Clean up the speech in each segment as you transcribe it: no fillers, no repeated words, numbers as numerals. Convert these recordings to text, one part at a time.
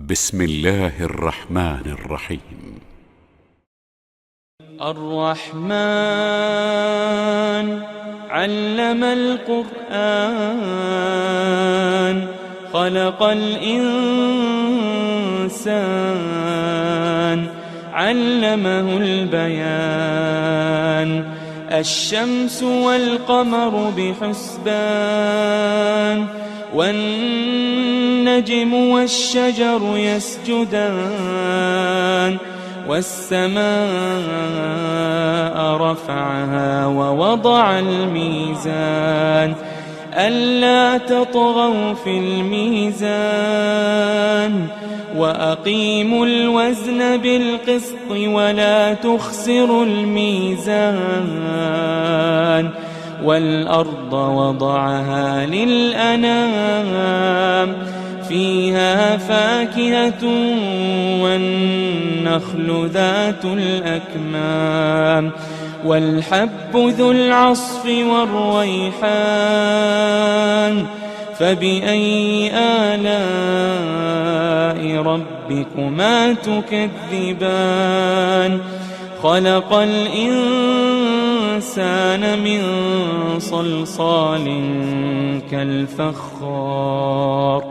بسم الله الرحمن الرحيم. الرحمن علم القرآن خلق الإنسان علمه البيان الشمس والقمر بحسبان والنجم والشجر يسجدان والسماء رفعها ووضع الميزان ألا تطغوا في الميزان وأقيموا الوزن بالقسط ولا تخسروا الميزان والأرض وضعها للأنام فيها فاكهة والنخل ذات الأكمام والحب ذو العصف والريحان فبأي آلاء ربكما تكذبان خلق الإنسان من صلصال كالفخار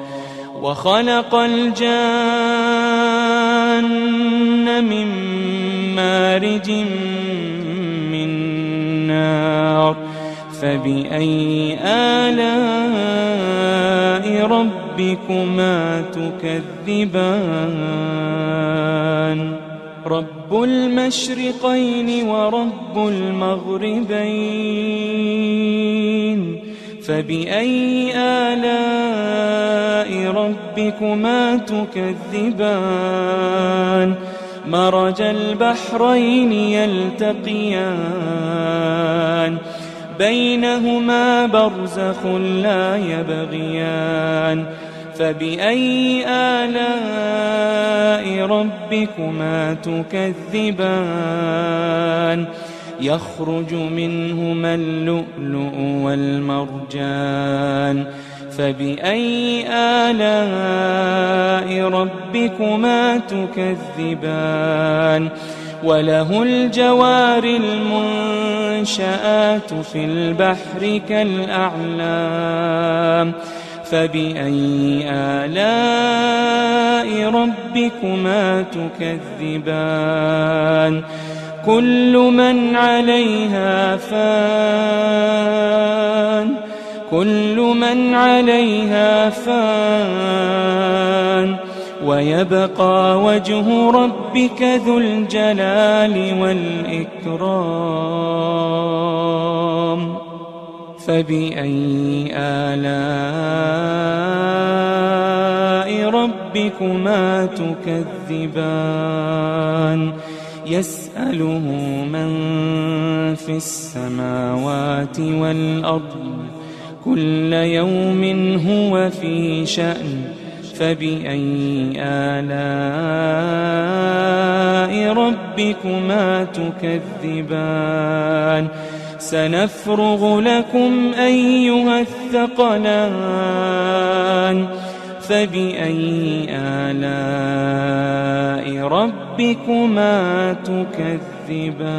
وخلق الجان من مارج من نار فبأي آلاء ربكما تكذبان رب المشرقين ورب المغربين فبأي آلاء ربكما تكذبان مرج البحرين يلتقيان بينهما برزخ لا يبغيان فبأي آلاء ربكما تكذبان يخرج منهما اللؤلؤ والمرجان فبأي آلاء ربكما تكذبان وله الجوار المنشآت في البحر كالأعلام فبأي آلاء ربكما تكذبان كل من عليها فان كل من عليها فان ويبقى وجه ربك ذو الجلال والإكرام فبأي آلاء ربكما تكذبان يسأله من في السماوات والأرض كل يوم هو في شأن فبأي آلاء ربكما تكذبان سنفرغ لكم أيها الثقلان فبأي آلاء ربكما تكذبان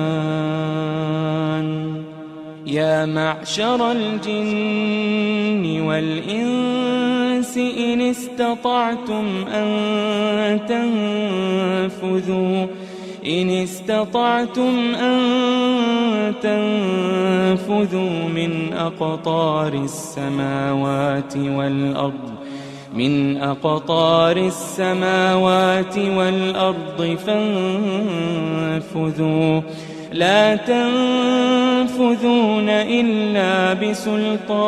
يا معشر الجن والإنس إن استطعتم أن تنفذوا من أقطار السماوات والأرض فانفذوا لا تنفذون إلا بسلطان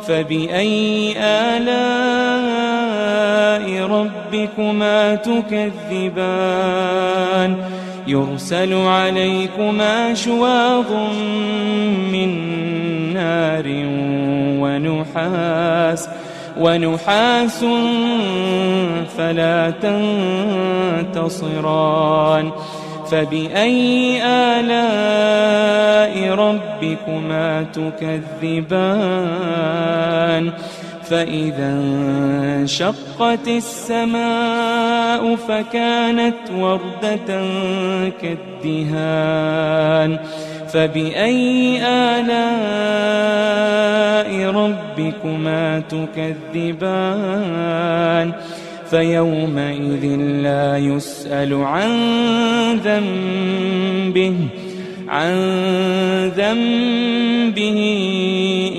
فبأي آلاء ربكما تكذبان يرسل عليكما شواظ من نار ونحاس فلا تنتصران فبأي آلاء ربكما تكذبان فإذا انشقت السماء فكانت وردة كالدهان فبأي آلاء ربكما تكذبان فيومئذ لا يسأل عن ذنبه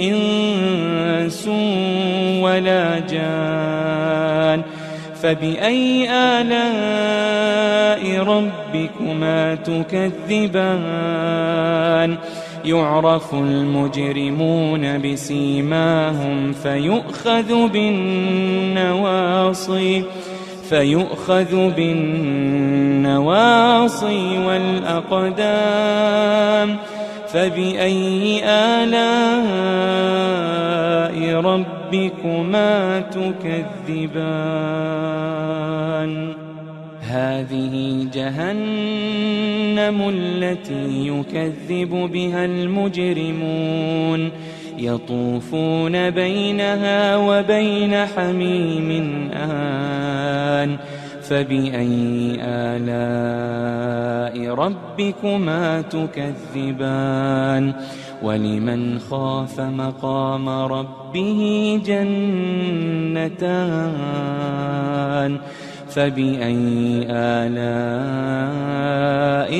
إنس ولا جان فبأي آلاء ربكما تكذبان يعرف المجرمون بسيماهم فيؤخذ بالنواصي والأقدام فبأي آلاء ربكما تكذبان هذه جهنم التي يكذب بها المجرمون يطوفون بينها وبين حميم آن فبأي آلاء ربكما تكذبان ولمن خاف مقام ربه جنتان فبأي آلاء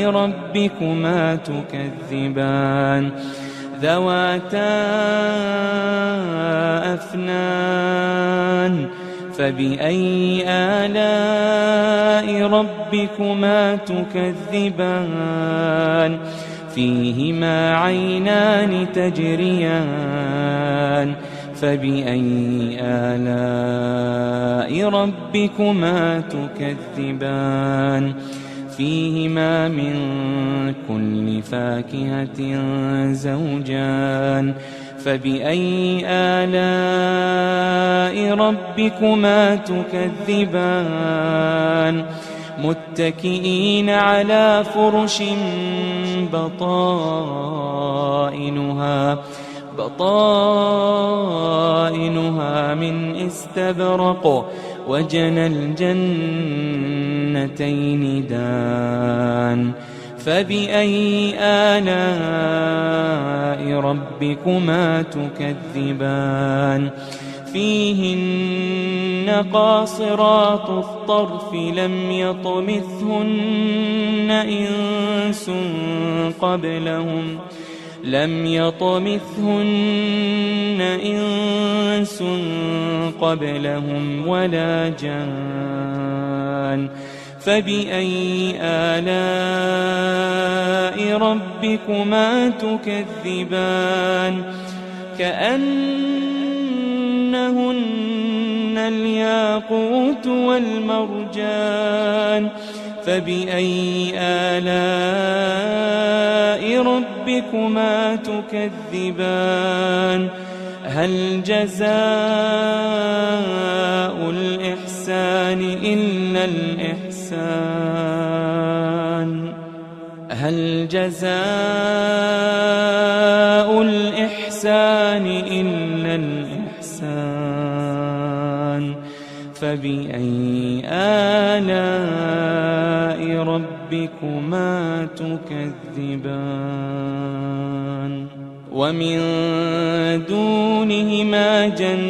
ربكما تكذبان ذواتا أفنان فبأي آلاء ربكما تكذبان فيهما عينان تجريان فبأي آلاء ربكما تكذبان فيهما من كل فاكهة زوجان فبأي آلاء ربكما تكذبان متكئين على فرش بطائنها من استبرق وجنى الجنتين دان فبأي آلاء ربكما تكذبان فيهن قاصرات الطرف لم يطمثهن إنس قبلهم ولا جان فبأي آلاء ربكما تكذبان كأنهن الياقوت والمرجان فبأي آلاء ربكما تكذبان هل جزاء الإحسان إلا الإحسان هل جزاء الإحسان إلا الإحسان فبأي آلاء ربكما تكذبان ومن دونهما جنتان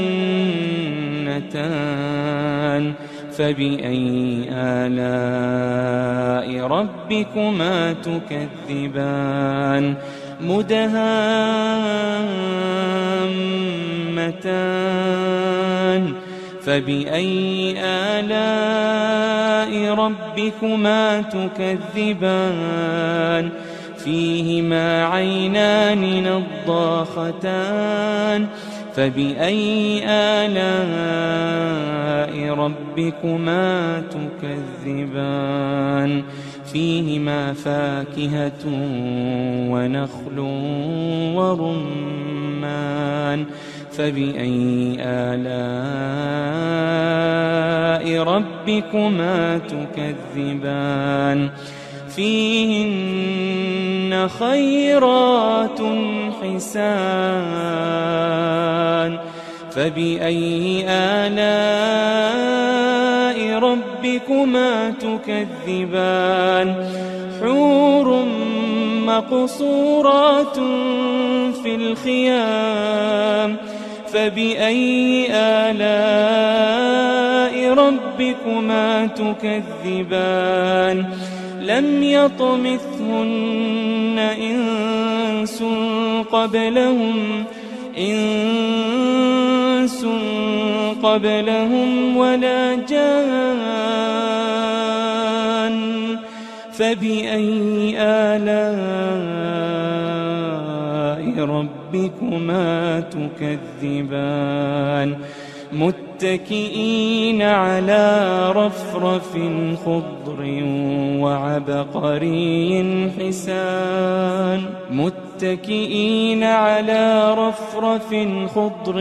فبأي آلاء ربكما تكذبان مدهامتان فبأي آلاء ربكما تكذبان فيهما عينان نضاختان فبأي آلاء ربكما تكذبان فيهما فاكهة ونخل ورمان فبأي آلاء ربكما تكذبان فيهن خيرات حسان فبأي آلاء ربكما تكذبان حور مقصورات في الخيام فبأي آلاء ربكما تكذبان لم يطمثهن إنس قبلهم ولا جان فبأي آلاء ربكما تكذبان متكئين على رفرف خضر وعبقري حسان متكئين على رفرف خضر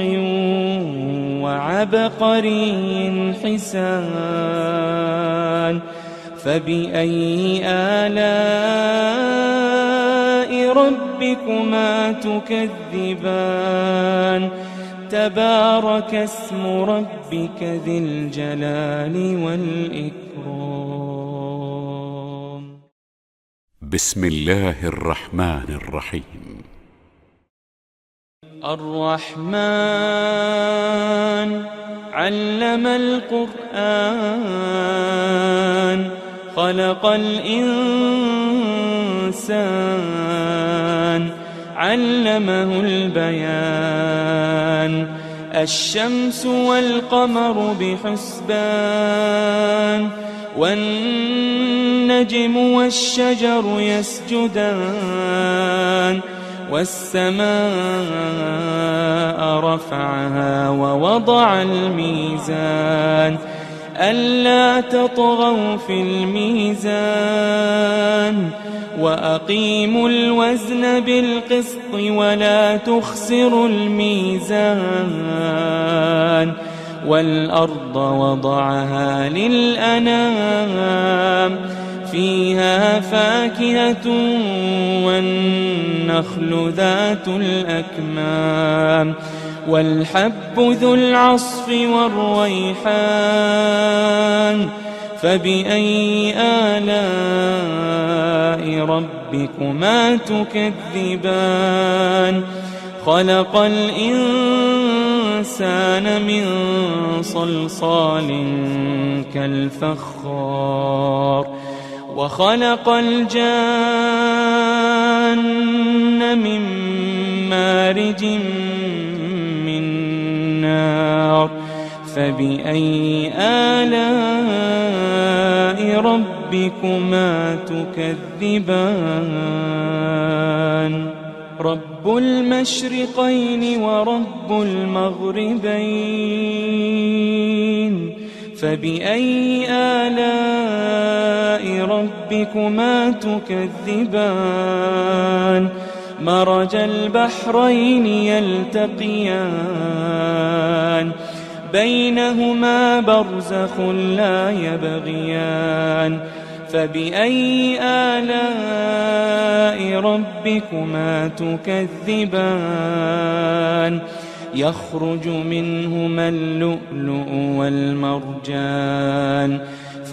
وعبقري حسان فبأي آلاء ربكما تكذبان تبارك اسم ربك ذي الجلال والإكرام بسم الله الرحمن الرحيم الرحمن علم القرآن خلق الإنسان علمه البيان الشمس والقمر بحسبان والنجم والشجر يسجدان والسماء رفعها ووضع الميزان ألا تطغوا في الميزان وأقيموا الوزن بالقسط ولا تخسروا الميزان والأرض وضعها للأنام فيها فاكهة والنخل ذات الأكمام والحب ذو العصف والريحان فبأي آلاء ربكما تكذبان خلق الإنسان من صلصال كالفخار وخلق الجان من مارج من نار فبأي آلاء ربكما تكذبان رب المشرقين ورب المغربين فبأي آلاء ربكما تكذبان مرج البحرين يلتقيان بينهما برزخ لا يبغيان فبأي آلاء ربكما تكذبان يخرج منهما اللؤلؤ والمرجان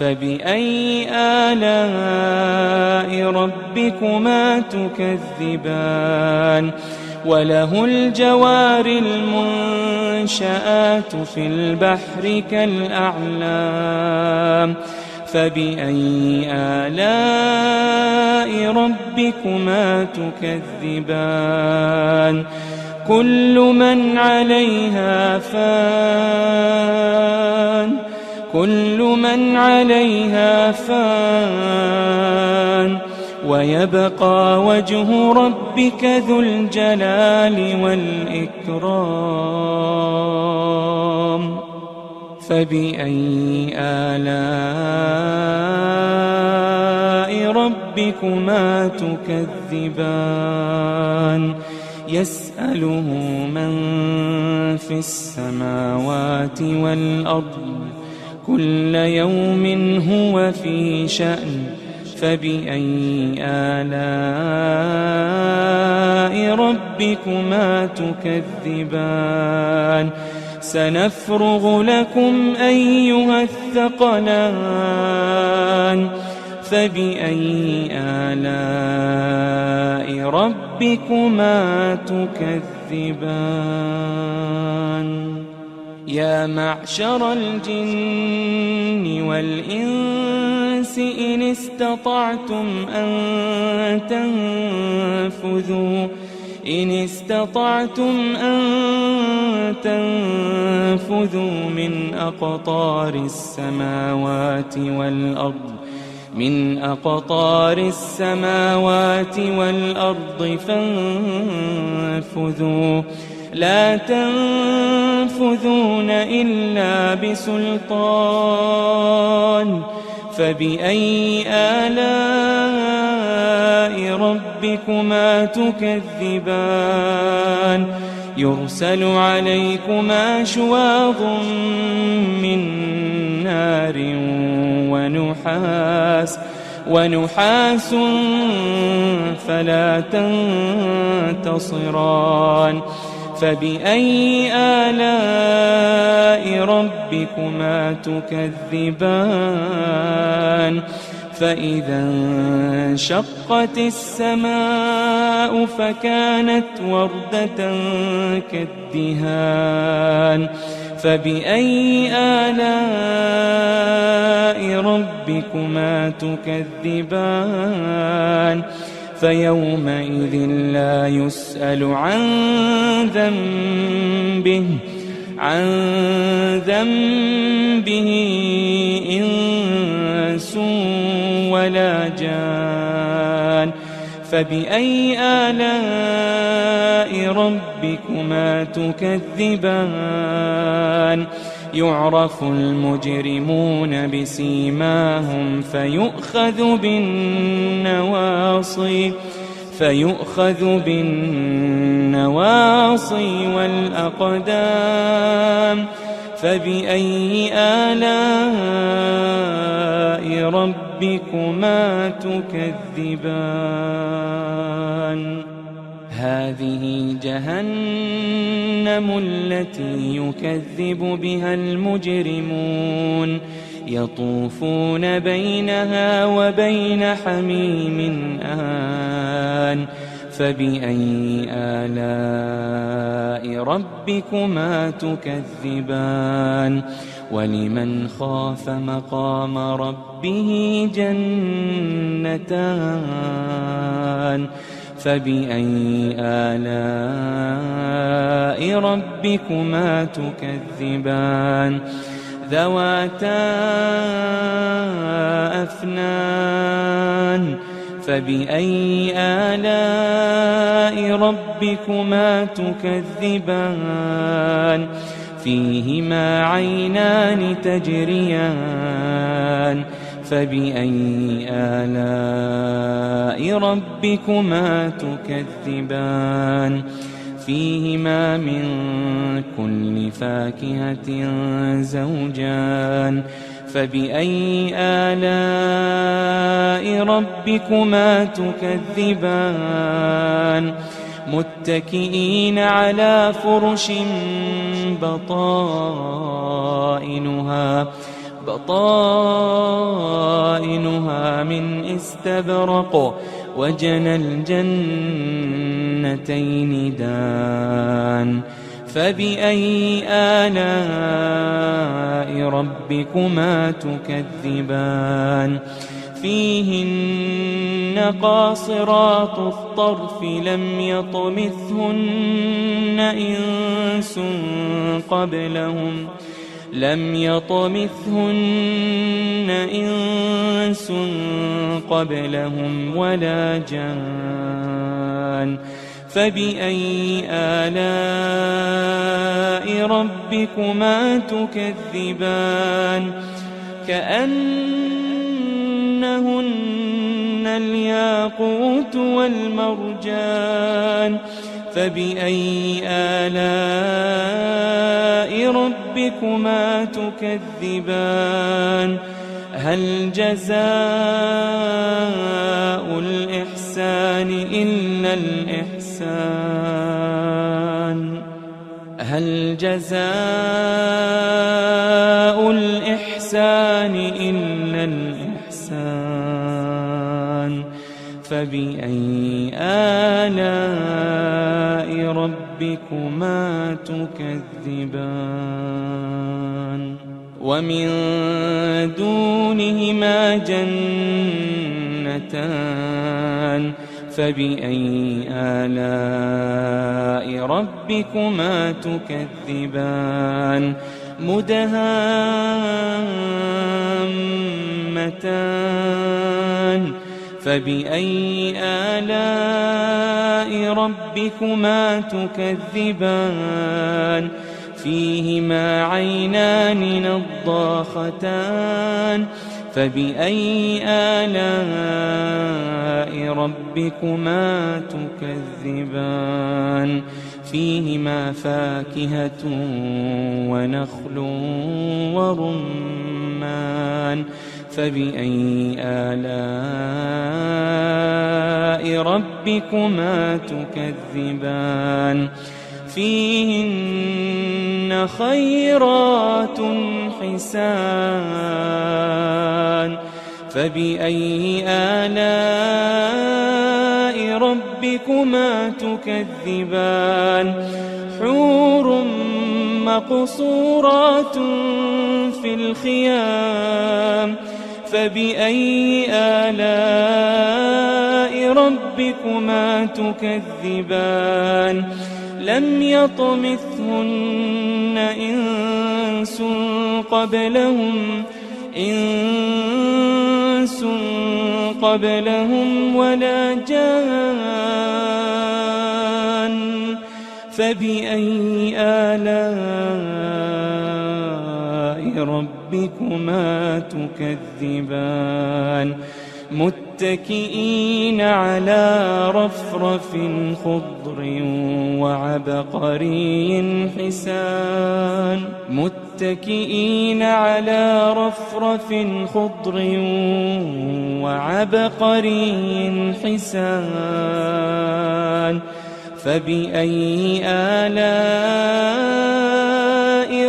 فبأي آلاء ربكما تكذبان وله الجوار المنشآت في البحر كالأعلام فبأي آلاء ربكما تكذبان كل من عليها فان ويبقى وجه ربك ذو الجلال والإكرام فبأي آلاء ربكما تكذبان يسأله من في السماوات والأرض كل يوم هو في شأن فبأي آلاء ربكما تكذبان سنفرغ لكم أيها الثقلان فبأي آلاء ربكما تكذبان يا معشر الجن والإنس إن استطعتم أن تنفذوا من أقطار السماوات والأرض فانفذوا لا تنفذون إلا بسلطان فبأي آلاء ربكما تكذبان يرسل عليكما شواظ من نار ونحاس فلا تنتصران فبأي آلاء ربكما تكذبان فإذا انشقت السماء فكانت وردة كالدهان فبأي آلاء ربكما تكذبان فيومئذ لا يسأل عن ذنبه إنس ولا جان فبأي آلاء ربكما تكذبان يعرف المجرمون بسيماهم فيؤخذ بالنواصي والأقدام فبأي آلاء ربكما تكذبان هذه جهنم التي يكذب بها المجرمون يطوفون بينها وبين حميم آن فبأي آلاء ربكما تكذبان ولمن خاف مقام ربه جنتان فبأي آلاء ربكما تكذبان ذواتا أفنان فبأي آلاء ربكما تكذبان فيهما عينان تجريان فبأي آلاء ربكما تكذبان فيهما من كل فاكهة زوجان فبأي آلاء ربكما تكذبان متكئين على فرش بطائنها من استبرق وجنى الجنتين دان فبأي آلاء ربكما تكذبان فيهن قاصرات الطرف لم يطمثهن إنس قبلهم ولا جان فبأي آلاء ربكما تكذبان كأنهن الياقوت والمرجان فبأي آلاء ربكما تكذبان هل جزاء الإحسان إلا الإحسان هل جزاء الإحسان إلا الإحسان فبأي آلاء ربكما تكذبان ومن دونهما جنتان فبأي آلاء ربكما تكذبان مدهامتان فبأي آلاء ربكما تكذبان فيهما عينان نضاختان فبأي آلاء ربكما تكذبان فيهما فاكهة ونخل ورمان فبأي آلاء ربكما تكذبان فيهن خيرات حسان فبأي آلاء ربكما تكذبان حور مقصورات في الخيام فبأي آلاء ربكما تكذبان لم يطمثهن إنس قبلهم ولا جان فبأي آلاء ربكما تكذبان متكئين على رفرف خضر وعبقري حسان متكئين على رفرف خضر وعبقري حسان فبأي آلاء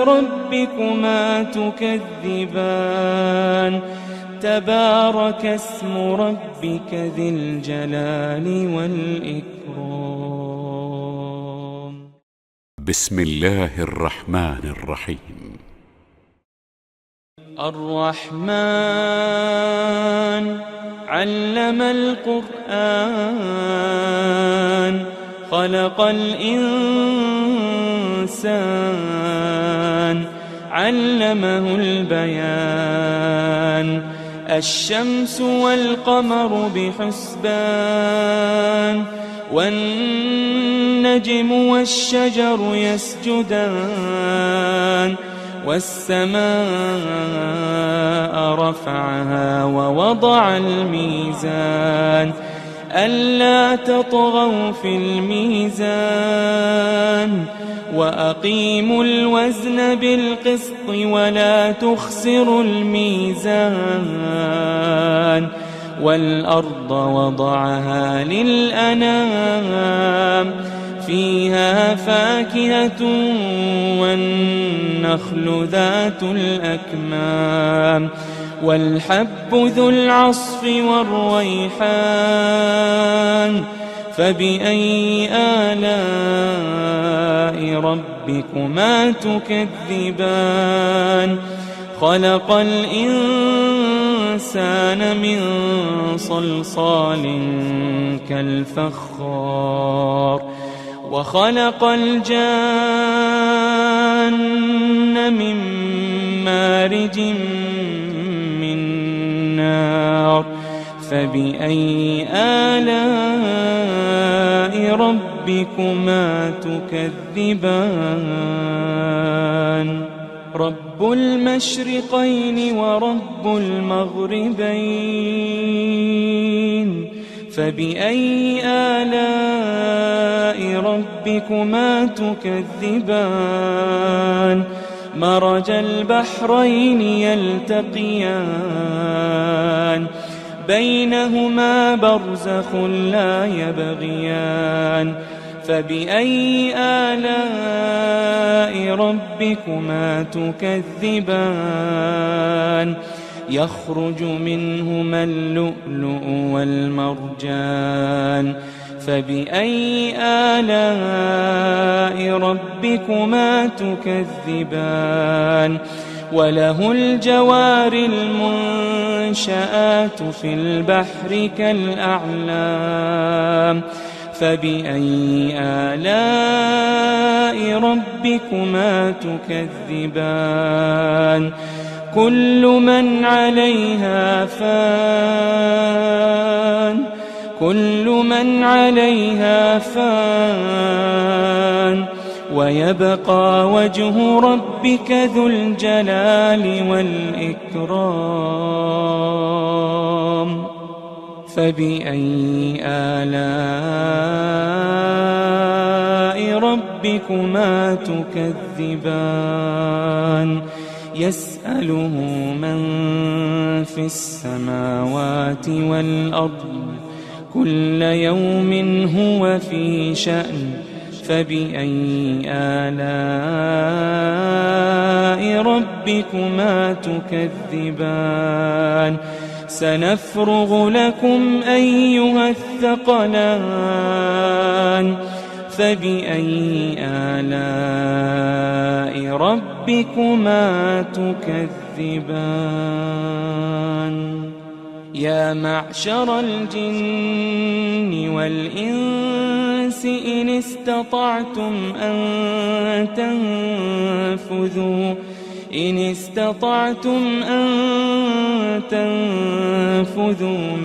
ربكما تكذبان تبارك اسم ربك ذي الجلال والإكرام بسم الله الرحمن الرحيم الرحمن علم القرآن خلق الإنسان علمه البيان الشمس والقمر بحسبان والنجم والشجر يسجدان والسماء رفعها ووضع الميزان ألا تطغوا في الميزان وأقيموا الوزن بالقسط ولا تخسروا الميزان والأرض وضعها للأنام فيها فاكهة والنخل ذات الأكمام والحب ذو العصف والريحان فبأي آلاء ربكما تكذبان خلق الإنسان من صلصال كالفخار وخلق الجان من مارج من نار فبأي آلاء ربكما تكذبان رب المشرقين ورب المغربين فبأي آلاء ربكما تكذبان مرج البحرين يلتقيان بينهما برزخ لا يبغيان فبأي آلاء ربكما تكذبان يخرج منهما اللؤلؤ والمرجان فبأي آلاء ربكما تكذبان وله الجوار المنشآت في البحر كالأعلام فبأي آلاء ربكما تكذبان كل من عليها فان ويبقى وجه ربك ذو الجلال والإكرام فبأي آلاء ربكما تكذبان يسأله من في السماوات والأرض كل يوم هو في شأن فبأي آلاء ربكما تكذبان سنفرغ لكم أيها الثقلان فبأي آلاء ربكما تكذبان يا معشر الجن والإنس إن استطعتم أن تنفذوا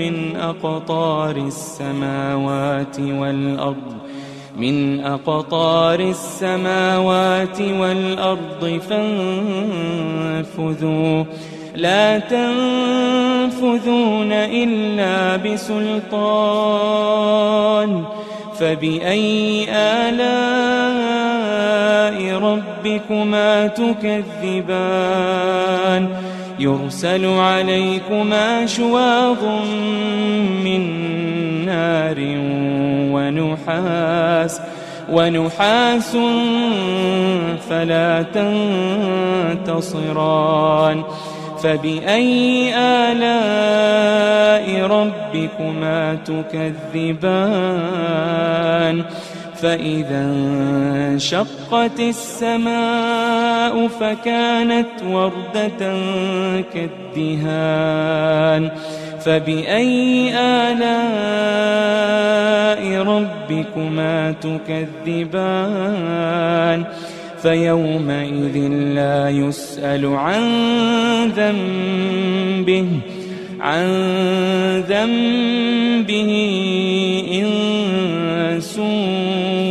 من أقطار السماوات والأرض فانفذوا لا تنفذون إلا بسلطان فبأي آلاء ربكما تكذبان يرسل عليكما شواظ من نار ونحاس فلا تنتصران فبأي آلاء ربكما تكذبان فإذا انشقت السماء فكانت وردة كالدهان فبأي آلاء ربكما تكذبان فيومئذ لا يسأل عن ذنبه إنس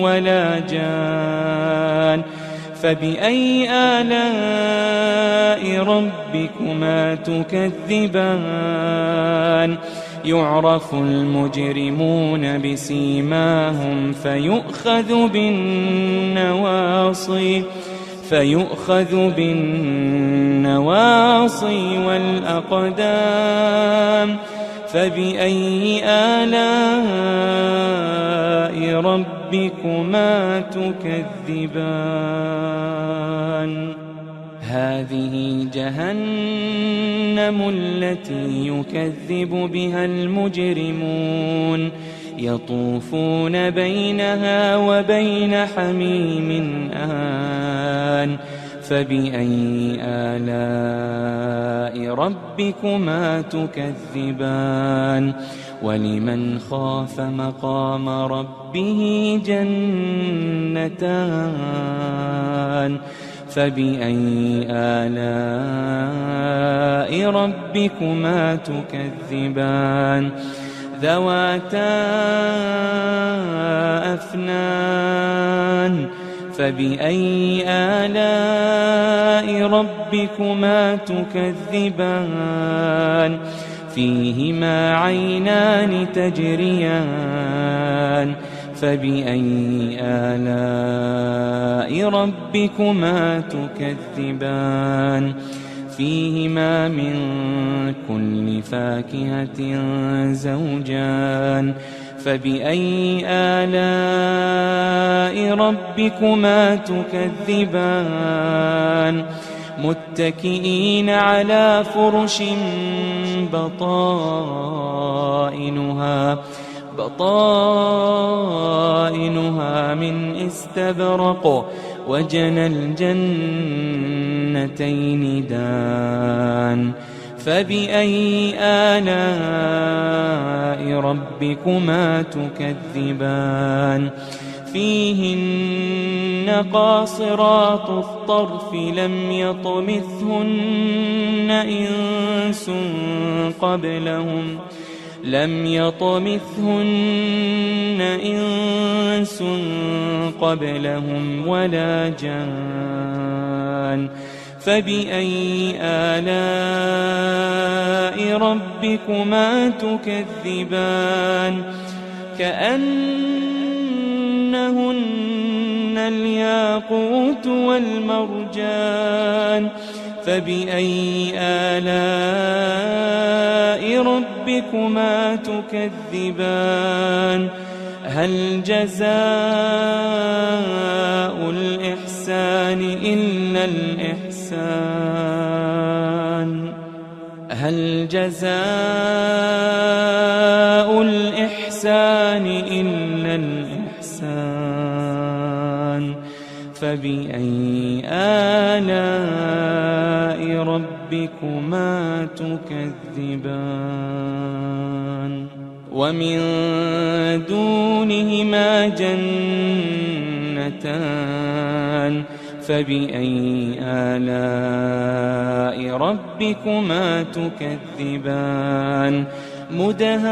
ولا جان فبأي آلاء ربكما تكذبان يعرف المجرمون بسيماهم فيؤخذ بالنواصي والأقدام فبأي آلاء ربكما تكذبان هذه جهنم التي يكذب بها المجرمون يطوفون بينها وبين حميم آن فبأي آلاء ربكما تكذبان ولمن خاف مقام ربه جنتان فبأي آلاء ربكما تكذبان ذواتا أفنان فبأي آلاء ربكما تكذبان فيهما عينان تجريان فبأي آلاء ربكما تكذبان فيهما من كل فاكهة زوجان فبأي آلاء ربكما تكذبان متكئين على فرش بطائنها من استبرق وجنى الجنتين دان فبأي آلاء ربكما تكذبان فيهن قاصرات الطرف لم يطمثهن إنس قبلهم ولا جان فبأي آلاء ربكما تكذبان كأنهن الياقوت والمرجان فبأي آلاء ربكما تكذبان هل جزاء الإحسان إلا الإحسان هل جزاء الإحسان إلا الإحسان فبأي آلاء ربكما تكذبان ومن دونهما جنتان فبأي آلاء ربكما تكذبان مدهامتان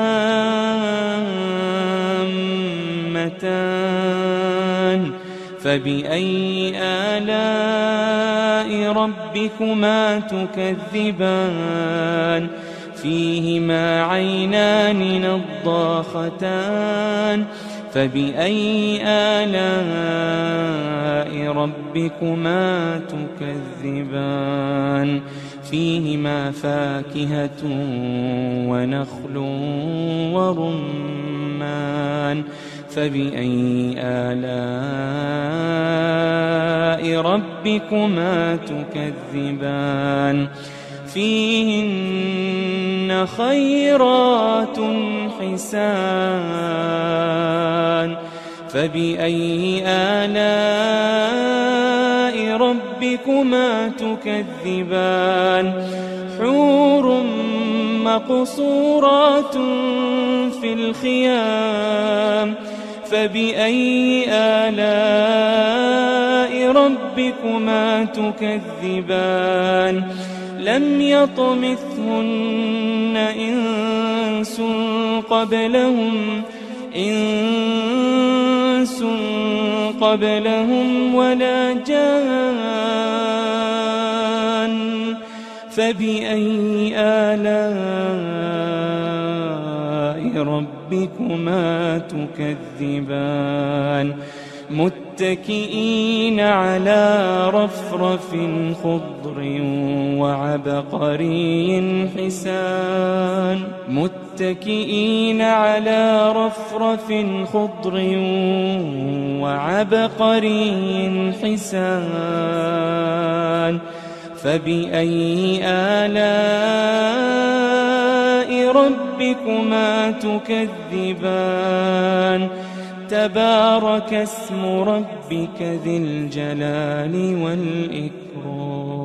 فبأي آلاء ربكما تكذبان فيهما عينان نضاختان فبأي آلاء ربكما تكذبان فيهما فاكهة ونخل ورمان فبأي آلاء ربكما تكذبان فيهن خيرات حسان فبأي آلاء ربكما تكذبان حور مقصورات في الخيام فبأي آلاء ربكما تكذبان لم يطمثهن إنس قبلهم ولا جان فبأي آلاء ربكما تكذبان متكئين على رفرف خضر وعبقري حسان متكئين على رفرف خضر وعبقري حسان فبأي آلاء ربكما تكذبان تبارك اسم ربك ذي الجلال والإكرام